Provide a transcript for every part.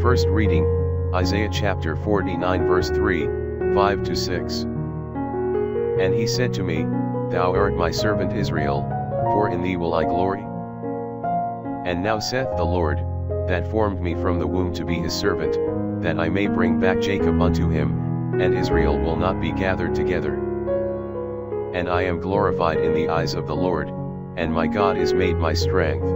First reading, Isaiah chapter 49 verse 3, 5-6. And he said to me, Thou art my servant Israel, for in thee will I glory. And now saith the Lord, that formed me from the womb to be his servant, that I may bring back Jacob unto him, and Israel will not be gathered together. And I am glorified in the eyes of the Lord, and my God is made my strength.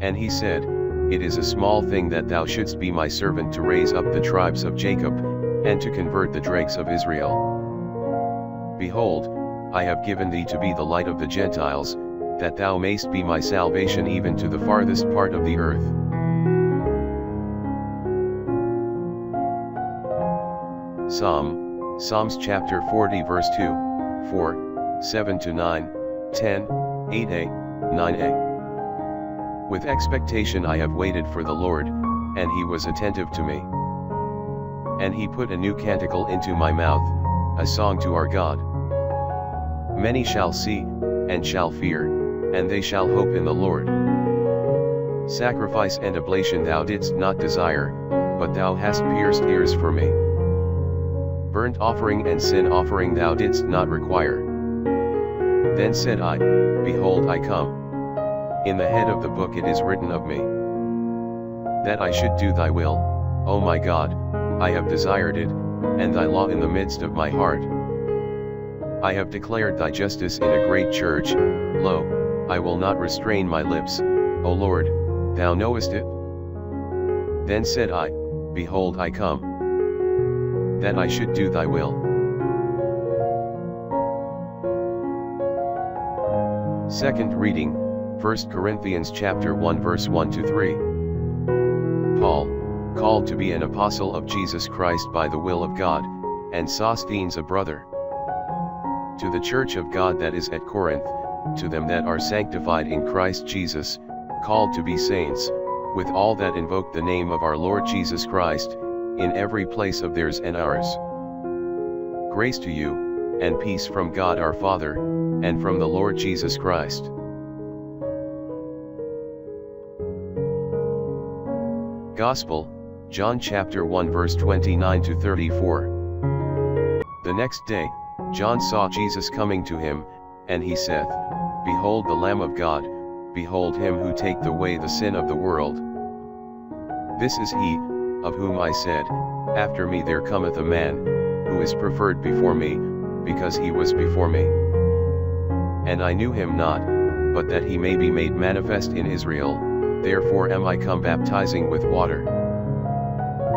And he said, It is a small thing that thou shouldst be my servant to raise up the tribes of Jacob, and to convert the dregs of Israel. Behold, I have given thee to be the light of the Gentiles, that thou mayst be my salvation even to the farthest part of the earth. Psalms chapter 40 verse 2, 4, 7-9, 10, 8a, 9a. With expectation I have waited for the Lord, and he was attentive to me. And he put a new canticle into my mouth, a song to our God. Many shall see, and shall fear, and they shall hope in the Lord. Sacrifice and oblation thou didst not desire, but thou hast pierced ears for me. Burnt offering and sin offering thou didst not require. Then said I, Behold, I come. In the head of the book it is written of me, that I should do thy will, O my God. I have desired it, and thy law in the midst of my heart. I have declared thy justice in a great church. Lo, I will not restrain my lips, O Lord, thou knowest it. Then said I, Behold, I come, that I should do thy will. Second reading, 1 Corinthians chapter 1 verse 1-3. Paul, called to be an apostle of Jesus Christ by the will of God, and Sosthenes a brother. To the church of God that is at Corinth, to them that are sanctified in Christ Jesus, called to be saints, with all that invoke the name of our Lord Jesus Christ, in every place of theirs and ours. Grace to you, and peace from God our Father, and from the Lord Jesus Christ. Gospel, John chapter 1 verse 29-34. The next day, John saw Jesus coming to him, and he saith, Behold the Lamb of God, behold him who taketh away the sin of the world. This is he, of whom I said, After me there cometh a man, who is preferred before me, because he was before me. And I knew him not, but that he may be made manifest in Israel, therefore am I come baptizing with water.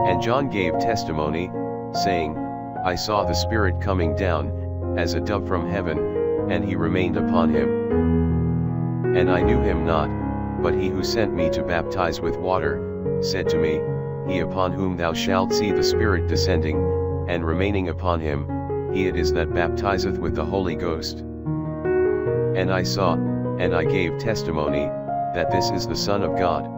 And John gave testimony, saying, I saw the Spirit coming down, as a dove from heaven, and he remained upon him. And I knew him not, but he who sent me to baptize with water, said to me, He upon whom thou shalt see the Spirit descending, and remaining upon him, he it is that baptizeth with the Holy Ghost. And I saw, and I gave testimony, that this is the Son of God.